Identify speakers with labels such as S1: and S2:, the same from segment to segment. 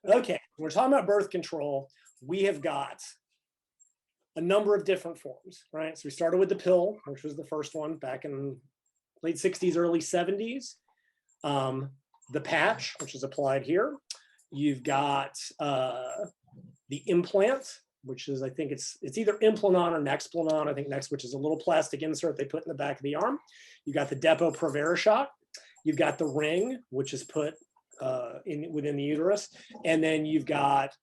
S1: Okay, we're talking about birth control. We have got a number of different forms, right? So we started with the pill, which was the first one back in late 60s, early 70s. The patch, which is applied here. You've got the implant, which is, I think it's either Implanon or Nexplanon. I think Next, which is a little plastic insert they put in the back of the arm. You've got the Depo-Provera shot. You've got the ring, which is put within the uterus. And then you've got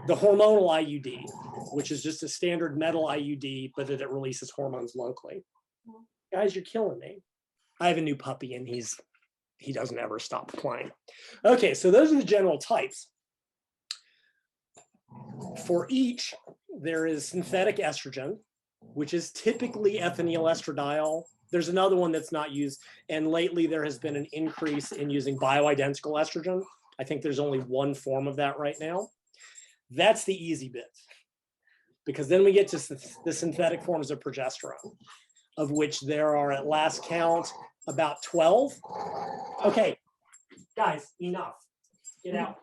S1: the hormonal IUD, which is just a standard metal IUD, but that it releases hormones locally. Guys, you're killing me. I have a new puppy and he doesn't ever stop playing. Okay, so those are the general types. For each, there is synthetic estrogen, which is typically ethinyl estradiol. There's another one that's not used, and lately there has been an increase in using bioidentical estrogen. I think there's only one form of that right now. That's the easy bit, because then we get to the synthetic forms of progesterone, of which there are, at last count, about 12. Okay, guys, enough. Get out.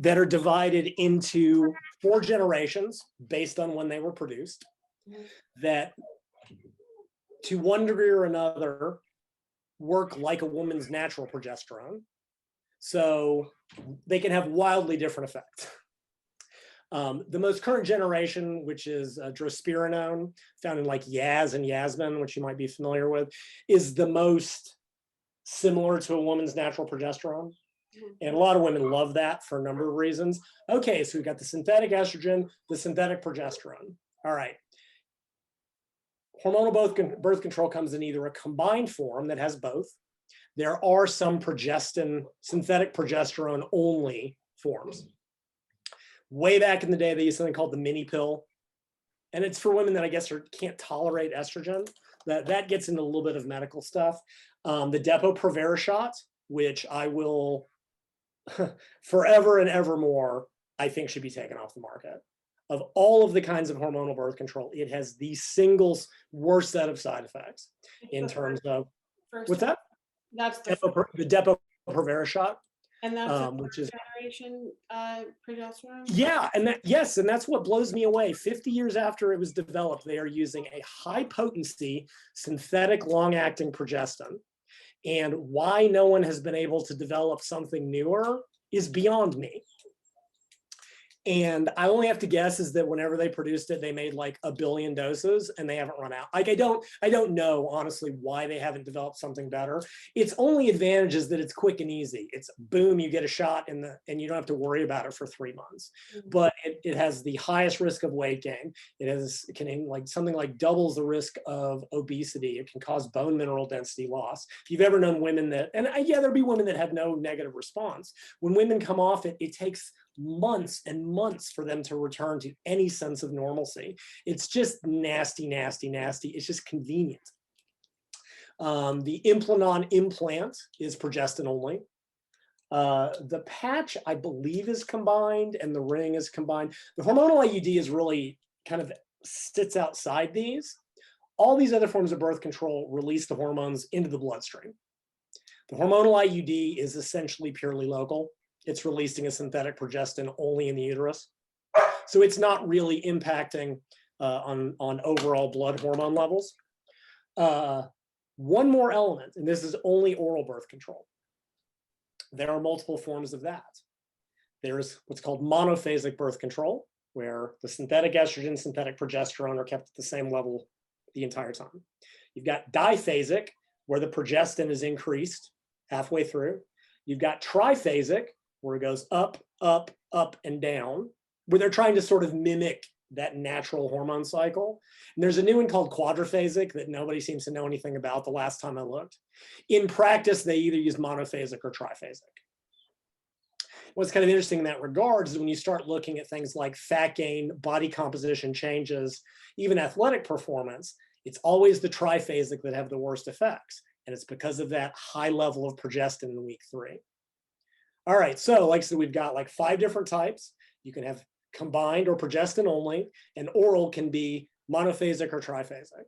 S1: That are divided into 4 generations based on when they were produced, that to one degree or another work like a woman's natural progesterone. So they can have wildly different effects. The most current generation, which is drospirenone, found in like Yaz and Yasmin, which you might be familiar with, is the most similar to a woman's natural progesterone. And a lot of women love that for a number of reasons. Okay, so we've got the synthetic estrogen, the synthetic progesterone. All right. Hormonal birth control comes in either a combined form that has both. There are some synthetic progesterone only forms. Way back in the day, they used something called the mini pill. And it's for women that I guess can't tolerate estrogen. That gets into a little bit of medical stuff. The Depo-Provera shot, which I will forever and evermore, I think should be taken off the market. Of all of the kinds of hormonal birth control, it has the single worst set of side effects in terms of, what's that?
S2: That's
S1: the Depo-Provera shot.
S2: And that's
S1: which is
S2: generation progesterone?
S1: Yeah, and that's what blows me away. 50 years after it was developed, they are using a high potency synthetic long-acting progestin. And why no one has been able to develop something newer is beyond me. And I only have to guess is that whenever they produced it, they made like 1 billion doses and they haven't run out. Like I don't know honestly why they haven't developed something better. Its only advantage is that it's quick and easy. It's boom, you get a shot and you don't have to worry about it for 3 months. But it has the highest risk of weight gain. It can like something like doubles the risk of obesity. It can cause bone mineral density loss. If you've ever known women that, and yeah, there'll be women that have no negative response. When women come off it, it takes months and months for them to return to any sense of normalcy. It's just nasty, nasty, nasty. It's just convenient. The Implanon implant is progestin only. The patch, I believe, is combined, and the ring is combined. The hormonal IUD is really kind of sits outside these. All these other forms of birth control release the hormones into the bloodstream. The hormonal IUD is essentially purely local. It's releasing a synthetic progestin only in the uterus. So it's not really impacting on overall blood hormone levels. One more element, and this is only oral birth control. There are multiple forms of that. There's what's called monophasic birth control, where the synthetic estrogen, synthetic progesterone are kept at the same level the entire time. You've got diphasic, where the progestin is increased halfway through. You've got triphasic, where it goes up, up, up, and down, where they're trying to sort of mimic that natural hormone cycle. And there's a new one called quadriphasic that nobody seems to know anything about the last time I looked. In practice, they either use monophasic or triphasic. What's kind of interesting in that regard is when you start looking at things like fat gain, body composition changes, even athletic performance, it's always the triphasic that have the worst effects. And it's because of that high level of progestin in week 3. All right, so like I said, we've got like 5 different types. You can have combined or progestin only, and oral can be monophasic or triphasic.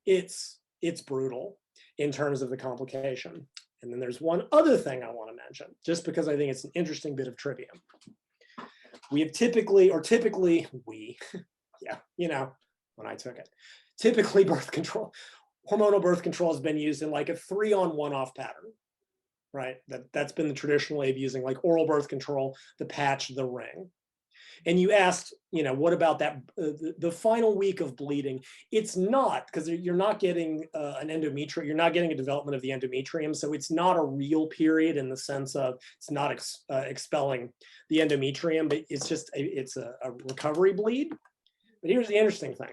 S1: It's brutal in terms of the complication. And then there's one other thing I want to mention, just because I think it's an interesting bit of trivia. We have typically, yeah, you know, when I took it, typically birth control, hormonal birth control has been used in like a 3-on-1-off pattern, right? That's been the traditional way of using like oral birth control, the patch, the ring. And you asked, you know, what about that, the final week of bleeding? It's not, because you're not getting an endometrium, you're not getting a development of the endometrium. So it's not a real period in the sense of it's not expelling the endometrium, but it's just, it's a recovery bleed. But here's the interesting thing.